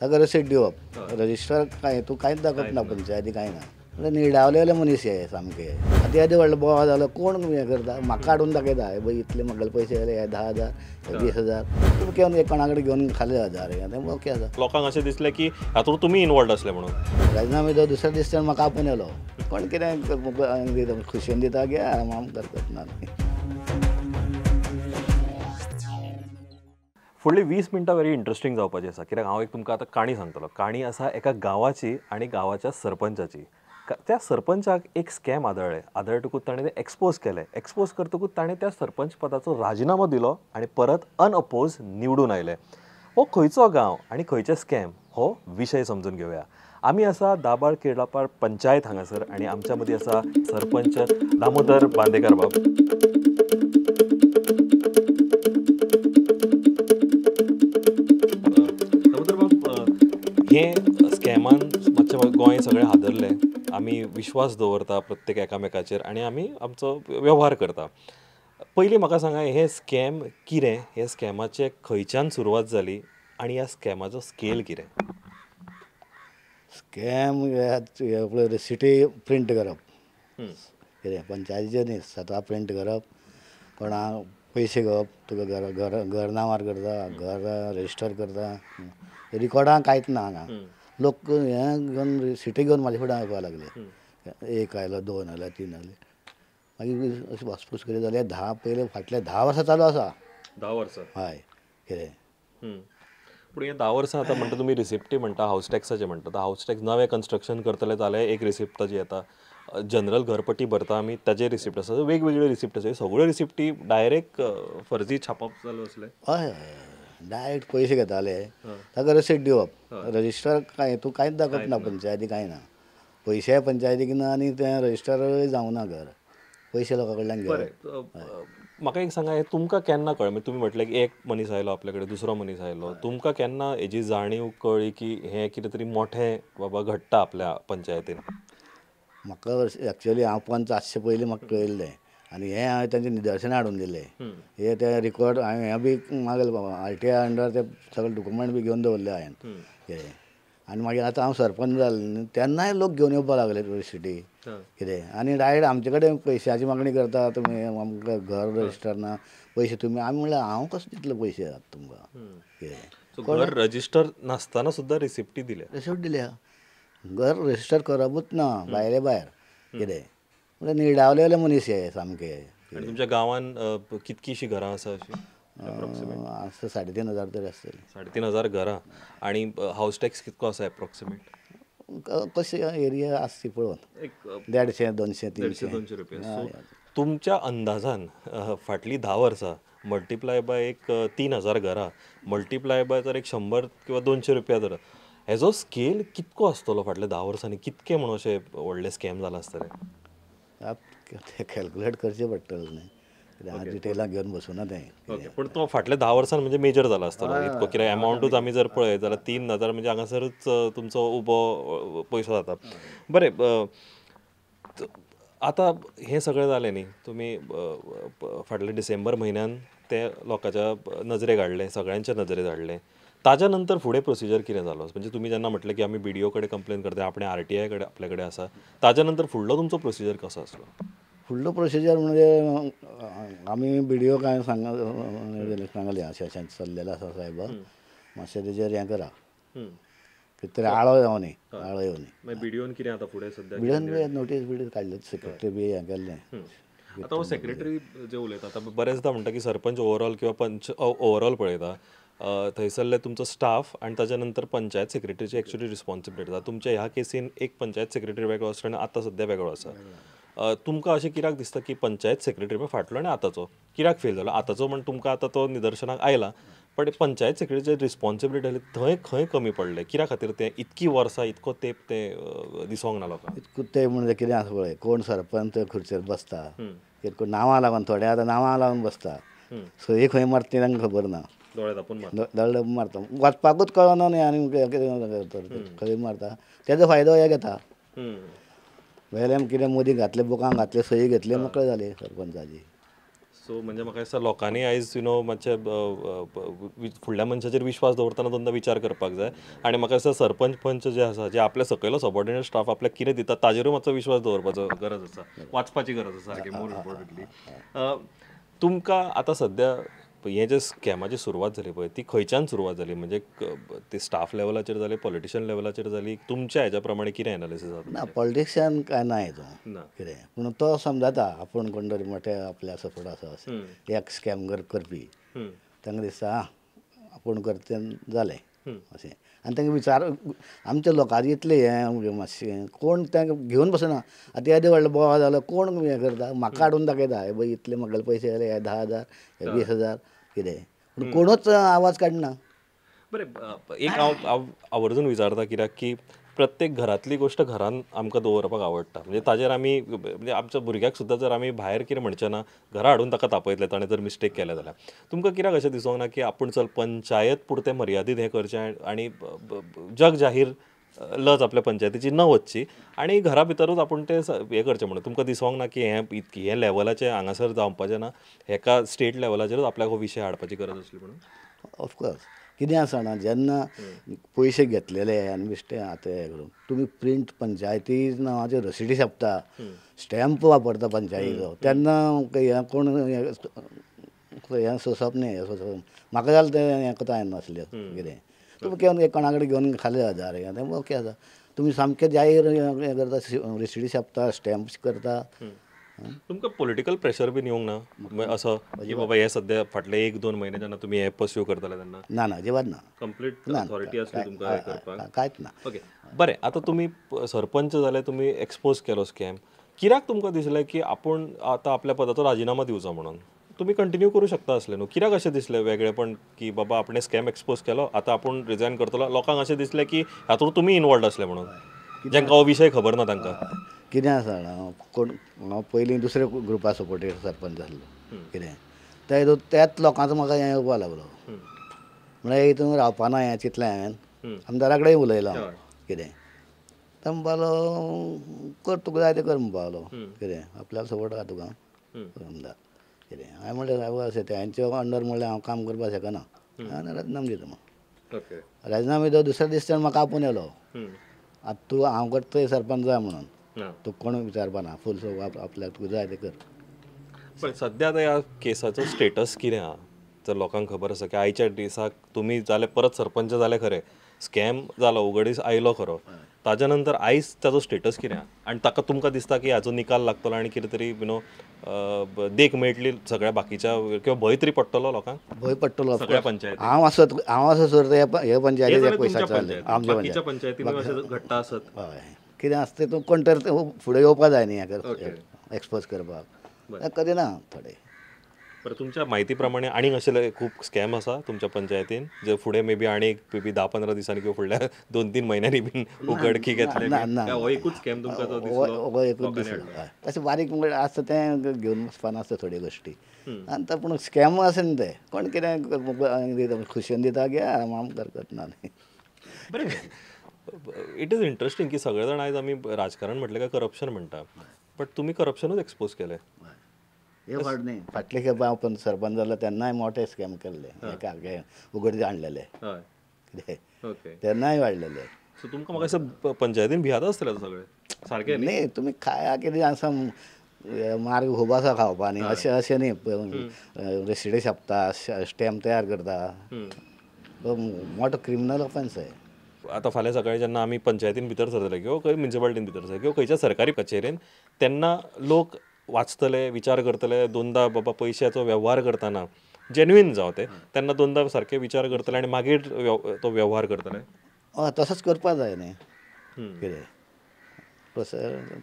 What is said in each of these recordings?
ताका रसीद दिवप रजिस्टर काय तूं कांयच दाखोवप ना पंचायती कांय ना म्हणजे निडावलेले मनीस हे सामके आतां येदे व्हडलो बोवाळ जालो कोण हें करता म्हाका हाडून दाखयता हे पळय इतले म्हागेले पयशे गेले हे 10,000 हे 20,000 तुमी घेवन एक कोणा कडेन घेवन खाले 1000 आतां ओके आसा लोकांक अशें दिसलें की हातूंत तुमी इनवॉल्ड आसले म्हणून राजिनामे तो दुसऱ्या दिसता म्हाका आपूण येलो कोण कितें खुशयेन दिता गे आम करतात ना फुडलीं 20 मिनटां वेरी इंट्रस्टींग जावपाची आसा कित्याक हांव एक तुमकां आतां काणी सांगतलो काणी आसा एका गांवाची आनी गांवाच्या सरपंचाची त्या सरपंचाक एक स्कॅम आदळटकूच ताणें तें एक्सपोज केलें एक्सपोज करतकूच ताणें त्या सरपंच पदाचो राजिनामो दिलो आनी परत अनअपोज निवडून आयले हो खंयचो गांव आनी खंयचे स्कॅम हो विशय समजून घेवया आमी आसा दाबाळ केळापाळ पंचायत हांगासर आनी आमच्या मदीं आसा सरपंच दामोदर बांदेकर बाब दामोदर बाब हें स्कॅमान मातशें गोंय सगळें हादरलें आमी विश्वास दवरता प्रत्येक एकामेकाचेर आनी आमी आमचो वेव्हार करता पयलीं म्हाका सांगा हे स्कॅम कितें हे स्कॅमाचे खंयच्यान सुरवात जाली आनी ह्या स्कॅमाचो स्केल कितें स्कॅम पळय रिसिटी प्रिंट करप कितें पंचायतीचे न्ही स्वता प्रिंट करप कोणाक पयशे घेवप तुका घर नांवार करता घर रजिस्टर करता रिकॉर्डां कांयच ना हांगा लोक हें घेवन रिसिटी घेवन म्हाजे फुड्यान येवपाक लागले एक आयलो 2 आयले 3 आयले मागीर अशें वासपूस करीत जाल्यार पयले फाटले 10 वर्सां चालू आसा 10 वर्सां हय कितें पूण हे 10 वर्सां आतां म्हणटा तुमी रिसिप्टी म्हणटा हावस टॅक्साचे म्हणटा हावस टॅक्स नवें कन्स्ट्रक्शन करतले जाल्यार एक रिसिप्ट ताजी येता जनरल घरपट्टी भरता आमी ताजे रिसिप्ट आसा वेगवेगळ्यो रिसिप्ट आसा सगळ्यो रिसिप्टी डायरेक्ट फर्जी छापप चालू आसले हय डायरेक्ट पयशे घेताले ताका रसीद दिवप रजिस्टर काय तूं कांयच दाखोवप ना पंचायती कांय ना पयशे पंचायतीक ना आनी तें रजिस्टरूय जावना घर पयशे लोकां कडल्यान घेवप म्हाका एक सांगा हे तुमकां केन्ना कळ्ळें म्हणजे तुमी म्हटलें की एक मनीस आयलो आपल्या कडेन दुसरो मनीस आयलो तुमकां केन्ना हेजी जाणीव कळ्ळी की हें कितें तरी मोठें बाबा घडटा आपल्या पंचायतीन म्हाका एक्चुअली हांव पंच आसचे पयलीं म्हाका कळयल्लें आनी हें हांवें तांचें निदर्शनां हाडून दिलें हे ते रिकॉर्ड हांवें हें बी मागयलें बाबा RTI अंडर ते सगळे डॉक्युमेंट बी घेवन दवरले हांवें कितें आनी मागीर आतां हांव सरपंच जालें न्ही तेन्नाय लोक घेवन येवपाक लागले रिसिटी कितें आनी डायरेक्ट आमचे कडेन पयशांची मागणी करता तुमी आमकां घर रजिस्टर ना पयशे तुमी आमी म्हणल्यार हांव कसो दितलो पयशे तुमकां कितें घर रजिस्टर नासतना सुद्दां रिसिप्टी दिल्या रिसिप्ट दिल्या घर रजिस्टर करपूच ना भायले भायर कितें म्हणजे निडावलेले मनीस हे सामके आनी तुमच्या गांवान कितकीशीं घरां आसा अशीं आसा 3,500 तरी आसतली 3,500 घरां आनी हावस टॅक्स कितको आसा एप्रॉक्सिमेट कशें एरिया आसची पळोवन एक 150 200 300 200 रुपया सो तुमच्या अंदाजान फाटलीं 10 वर्सां मल्टिप्लाय बाय एक 3,000 घरां मल्टिप्लाय बाय तर एक 100 किंवा 200 रुपया तर हेजो स्केल कितको आसतलो फाटल्या 10 वर्सांनी कितके म्हणून अशे व्हडले स्कॅम जाला आसतले ते कॅल्कुलेट करचें पडटलें न्ही कित्याक हांव डिटेलाक घेवन बसूना तें ओके पूण तो फाटल्या 10 वर्सांन म्हणजे मेजर जाला आसतलो इतको कित्याक एमावंटूच आमी जर पळयत जाल्यार 3,000 म्हणजे हांगासरूच तुमचो उबो पयसो जाता बरें आतां हें सगळें जालें न्ही तुमी फाटल्या डिसेंबर म्हयन्यान ते लोकांच्या नजरेक हाडलें सगळ्यांच्या नजरेक हाडलें ताज्या नंतर फुडें प्रोसिजर कितें जालो म्हणजे तुमी जेन्ना म्हटलें की आमी BDO कडेन कंप्लेन करता आपणे RTI कडेन आपल्या कडेन आसा ताज्या नंतर फुडलो तुमचो प्रोसिजर कसो आसलो फुडलो प्रोसिजर म्हणजे आमी BDO काय सांगलें अशें चल्लेलें आसा सायब मातशें तेजेर हें करा कितें तरी आळो येवं न्ही आळो येवं न्ही BDOन कितें आतां फुडें सद्या BDOन नोटीस काडले सेक्रेटरी बी हें केल्लें आतां हो सेक्रेटरी जे उलयता आतां बरेचदा म्हणटा की सरपंच ओवरऑल किंवा पंच ओवरऑल पळयता थंयसरले तुमचो स्टाफ आनी ताच्या नंतर पंचायत सेक्रेटरीची एक्चुअली रिस्पॉन्सिबिलिटी आसा तुमच्या ह्या केसीन एक पंचायत सेक्रेटरी वेगळो आसलो आनी आतां सद्या वेगळो आसा तुमकां अशें कित्याक दिसता की पंचायत सेक्रेटरी फाटलो आनी आतांचो कित्याक फेल जालो आतांचो म्हण तुमकां आतां तो निदर्शनाक आयला पण पंचायत सेक्रेटरीची रिस्पॉन्सिबिलिटी आसली थंय खंय कमी पडलें कित्या खातीर तें इतकी वर्सां इतको तेंप तें दिसोंक ना लोकांक इतकूच तें म्हणजे कितें आसा पळय कोण सरपंच खुर्चेर बसता कितें नांवां लागून थोडे आतां नांवां लागून बसता सही खंय मारता तें तांकां खबर ना दोळे धापून दळडे मारता वाचपाकूच कळना न्ही आनी कितें खंय मारता तेजो फायदो हे घेता वेल्यान कितें मोदी घातले बुकांक घातले सही घेतले मोकळे जाले सरपंचाची सो म्हणजे म्हाका दिसता लोकांनी आयज मातशे फुडल्या मनशाचेर विश्वास दवरतना दोनदा विचार करपाक जाय आनी म्हाका दिसता सरपंच पंच जे आसा जे आपल्या सकयलो सबॉर्डिनेट स्टाफ आपल्याक कितें दिता ताजेरूय मातसो विश्वास दवरपाचो गरज आसा वाचपाची गरज आसा सारकी मोर इम्पॉर्टंटली तुमकां आतां सद्या हे जे स्कॅमाची सुरवात जाली पळय ती खंयच्यान सुरवात जाली म्हणजे ती स्टाफ लेवलाचेर जाली पॉलिटिशियन लेवलाचेर जाली तुमच्या हेच्या प्रमाणे कितें एनालिसीस जाता ना पॉलिटिक्सान काय ना हेजो ना कितें पूण तो समजता आपूण कोण तरी मोठे आपल्या सपोर्ट आसा अशें एक स्कॅम करपी तांकां दिसता आपूण करता जालें अशें आनी तांकां विचार आमच्या लोकांचे इतलें हें मातशें कोण तांकां घेवन बसना आतां येदे व्हडलो बोवाळ जालो कोण हें करता म्हाका हाडून दाखयता हे पळय इतले म्हागेले पयशे गेले हे 10,000 हे 20,000 कितें पूण कोणूच आवाज काडना बरें एक हांव आवर्जून विचारता कित्याक की प्रत्येक घरांतली गोश्ट घरान आमकां दवरपाक आवडटा म्हणजे ताजेर आमी म्हणजे आमच्या भुरग्याक सुद्दां जर आमी भायर कितें म्हणचें ना घरा हाडून ताका तापयतले ताणें जर मिस्टेक केलें जाल्यार तुमकां कित्याक अशें दिसोंक ना की आपूण चल पंचायत पुरतें मर्यादीत हें करचें आनी जग जाहीर लज आपल्या पंचायतीची न वचची आनी घरा भितरूच आपूण तें हें करचें म्हणून तुमकां दिसोंक ना की हें लेवलाचें हांगासर जावपाचें ना हेका स्टेट लेवलाचेरूच आपल्याक हो विशय हाडपाची गरज आसली म्हणून ऑफकोर्स कितें आसा ना जेन्ना पयशे घेतलेले आनी बेश्टे आतां हें करून तुमी प्रिंट पंचायती नांवाचे रसिडी छापता स्टॅम्प वापरता पंचायतीचो तेन्ना हें कोण हें सोंसप न्ही हें सोंसप म्हाका जाल्यार तें हें कोता येनासलें कितें तुमी केन्ना कोणा कडेन घेवन खाले 1000 हें तें ओके आसा तुमी सामकें जाहीर हें करता रसिडी छापता स्टॅम्प करता तुमकां पॉलिटिकल प्रेशर बीन येवंक ना म्हणजे असं की बाबा हे सद्या फाटले 1-2 म्हयने जेन्ना तुमी हे पर्स्यू करताले तेन्ना ना अजिबात ना कंप्लीट ऑथॉरिटी आसली तुमकां हें करपाक कांयच ना ओके बरें आतां तुमी सरपंच जाले तुमी एक्सपोज केलो स्कॅम कित्याक तुमकां दिसलें की आपूण आतां आपल्या पदाचो राजिनामा दिवचो म्हणून तुमी कंटिन्यू करूं शकता आसले न्हू कित्याक अशें दिसलें वेगळेपण की बाबा आपणें स्कॅम एक्सपोज केलो आतां आपूण रिजायन करतलो लोकांक अशें दिसलें की हातूंत तुमी इनवॉल्ड आसले म्हणून जेंकां हो विशय खबर ना तांकां कितें आसा जाणा कोण हांव पयलीं दुसऱ्या ग्रुपा सपोर्टेड सरपंच जाल्लो कितें त्याच लोकांचो म्हाका हें येवपा लागलो म्हळ्यार हितून रावपाना हें चिंतलें हांवें आमदारा कडेन उलयलो हांव कितें तो म्हणपालो कर तुका जाय तें कर म्हणपालो कितें आपल्याक सपोर्ट आहा तुका आमदार कितें हांवें म्हणलें बाबा अशें तेंच्या अंडर म्हणल्यार हांव काम करपाक शकना हांवें राजिनामा दिलो मग राजिनामा दिलो दुसऱ्या दिसा म्हाका आपूण येलो आतां तूं हांव करता सरपंच जाय म्हणून तूं कोण विचारपा ना फूल आपल्याक तुका जाय तें कर पण सध्या आतां ह्या केसाचो स्टेटस कितें आहा जर लोकांक खबर आसा की आयच्या दिसाक तुमी जाले परत सरपंच जाले खरे स्कॅम जालो उगडीस आयलो खरो ताज्या नंतर आयज ताजो स्टेटस कितें आहा आनी ताका तुमकां दिसता की हाचो निकाल लागतलो आनी कितें तरी देख मेळटली सगळ्या बाकीच्या किंवा भंय तरी पडटलो लोकांक भंय पडटलो सगळ्या पंचायती हांव आसत सर हे पंचायतीचे पयशे चालले आमच्या बाकीच्या पंचायतींनी अशें घडटा आसत हय कितें आसता तेतून कोण तरी फुडें येवपा जाय न्ही हें एक्सपोज करपाक कधी ना थोडे बरं तुमच्या म्हायती प्रमाणे आनीक अशे खूब स्कॅम आसा तुमच्या पंचायतीन जे फुडें मे बी आनी 10-15 दिसांनी किंवा फुडल्या 2-3 म्हयन्यांनी बीन उघडकी घेतले हो एकूच स्कॅम तुमकां तो दिसलो हो एकूच दिसलो तशें बारीक आसता तें घेवन वचपाना आसता थोड्यो गोश्टी आनी तो पूण स्कॅम आसा न्ही ते कोण कितें खुशेन दिता गे आम करत ना बरें इट इज इंट्रस्टींग की सगळे जाण आयज आमी राजकारण म्हटलें काय करप्शन म्हणटा बट तुमी करप्शनूच एक्सपोज केलें हे फावट न्ही फाटले खेप हांव पण सरपंच जालो तेन्नाय मोठे स्कॅम केल्ले हे उगडीत हाडलेले कितें तेन्नाय वाडलेले सो तुमकां म्हाका दिसता पंचायतीन भियात आसतलें सगळें सारकें न्ही तुमी खाया कितें आसा मार्ग खूब आसा खावपा न्ही अशें न्ही रेसिडे छापता स्टॅम्प तयार करता मोठो क्रिमिनल ऑफेन्स आहे आतां फाल्यां सकाळीं जेन्ना आमी पंचायतीन भितर सरतले किंवा खंय म्युनिसिपालिटीन भितर सरतले किंवा खंयच्या सरकारी कचेरेन तेन्ना लोक वाचतले विचार करतले दोनदा बाबा पयशाचो वेव्हार करतना जेन्युइन जावं ते तेन्ना दोनदा सारके विचार करतले आनी मागीर तो वेव्हार करतले हय तसोच करपाक जाय न्ही कितें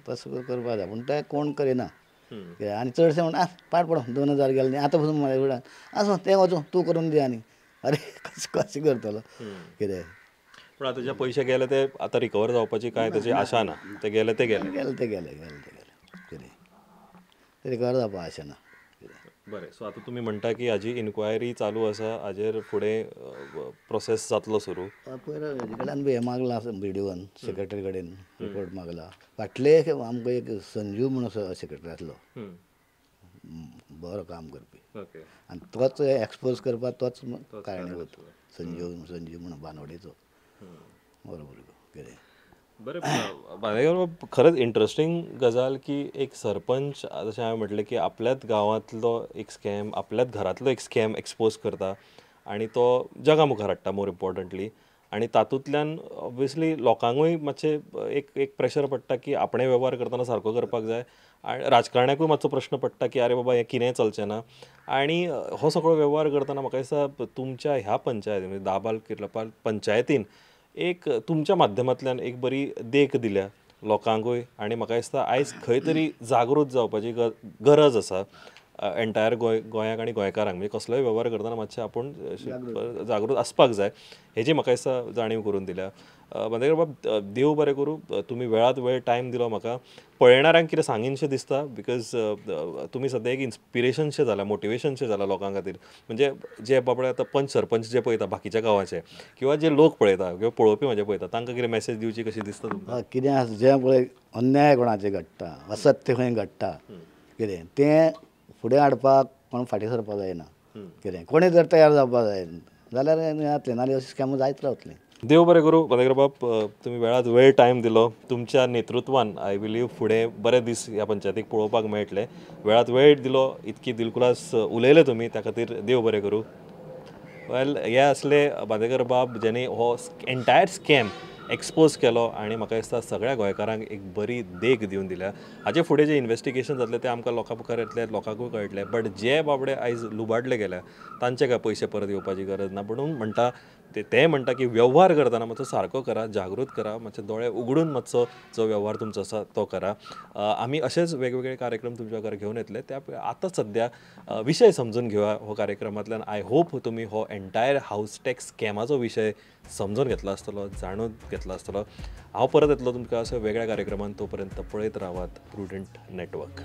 तसो करपाक जाय पूण तें कोण करिना आनी चडशे म्हण पाड पडो 2000 गेले न्ही आतां पसून म्हळ्यार फुडें आसूं तें वचूं तूं करून दी आनी अरे कशें करतलो कितें पूण आतां जे पयशे गेले ते आतां रिकवर जावपाची कांय ताची आशा ना ते गेले ते गेले कितें ते रिकवर जावपाक आशा ना बरें सो आतां तुमी म्हणटा की हाजी इन्क्वायरी चालू आसा हाजेर फुडें प्रोसेस जातलो सुरू पयर हेजे कडल्यान बी हें मागलां BDOन सेक्रेटरी कडेन रिपोर्ट मागला फाटले आमकां एक संजीव म्हणून सेक्रेटरी आसलो बरो काम करपी ओके आनी तोच एक्सपोज करपाक तोच कारणीभूत संजीव म्हणून बानवडेचो बरोबर कितें बरें खरंच इंटरेस्टिंग गजाल की एक सरपंच जशें हांवें म्हटलें की आपल्याच गांवांतलो एक स्कॅम आपल्याच घरांतलो एक स्कॅम एक्सपोज करता आनी तो जगा मुखार हाडटा मोर इम्पॉर्टंटली आनी तातूंतल्यान ऑब्वियसली लोकांकूय मातशें एक प्रेशर पडटा की आपणें वेव्हार करतना सारको करपाक जाय आनी राजकारण्याकूय मातसो प्रश्न पडटा की आरे बाबा हें कितेंय चलचें ना आनी हो सगळो वेव्हार करतना म्हाका दिसता तुमच्या ह्या पंचायतीन म्हणजे दाबाल किर्लपाल पंचायतीन एक तुमच्या माध्यमांतल्यान एक बरी देख दिल्या लोकांकूय आनी म्हाका दिसता आयज खंय तरी जागृत जावपाची गरज आसा एंटायर गोंयाक आनी गोंयकारांक म्हणजे कसलोय वेव्हार करतना मातशें आपूण जागृत आसपाक जाय हेजी म्हाका दिसता जाणीव करून दिल्या म्हणजे बाबा देव बरें करूं तुमी वेळांत वेळ टायम दिलो म्हाका पळयणाऱ्यांक कितें सांगिनशें दिसता बिकॉज तुमी सद्या एक इन्स्पिरेशनशें जाला मोटिवेशनशें जाला लोकां खातीर म्हणजे जे बाबडे आतां पंच सरपंच जे पळयता बाकीच्या गांवाचे किंवा जे लोक पळयता किंवा पळोवपी म्हजे पळयता तांकां कितें मेसेज दिवची कशी दिसता तुमकां कितें आसा जें पळय अन्याय कोणाचें घडटा असत्य खंय घडटा कितें तें फुडें हाडपाक कोण फाटीं सरपाक जायना कितें कोणीय जर तयार जावपाक जाय जाल्यार जातलें नाल्यार अशें स्कॅम जायत रावतलें देव बरें करूं बदेकर बाब तुमी वेळात वेळ टायम दिलो तुमच्या नेतृत्वान आय बिलीव फुडें बरे दीस ह्या पंचायतीक पळोवपाक मेळटले वेळात वेळ दिलो इतकी दिलखुलास उलयले तुमी त्या खातीर देव बरें करूं वेल हे असले बांदेकर बाब जेणे हो एंटायर स्कॅम एक्सपोज केलो आनी म्हाका दिसता सगळ्या गोंयकारांक एक बरी देख दिवन दिल्या हाचे फुडें जे इन्व्हेस्टिगेशन जातलें तें आमकां लोकां मुखार येतलें लोकांकूय कळटलें बट जे बाबडे आयज लुबाडले गेल्या तांचे काय पयशे परत येवपाची गरज ना म्हणून म्हणटा ते म्हणटा की वेव्हार करतना मातसो सारको करा जागृत करा मातशे दोळे उगडून मातसो जो वेव्हार तुमचो आसा तो करा आमी अशेच वेगवेगळे कार्यक्रम तुमच्या घरा घेवन येतले त्या आतां सद्या विशय समजून घेवया हो कार्यक्रमांतल्यान आय होप तुमी हो एंटायर हाऊस टॅक्स स्कॅमाचो विशय समजून घेतलो आसतलो जाणून घेतलो आसतलो हांव परत येतलो तुमकां असो वेगळ्या कार्यक्रमांत तोपर्यंत पळयत रावात प्रुडंट नेटवर्क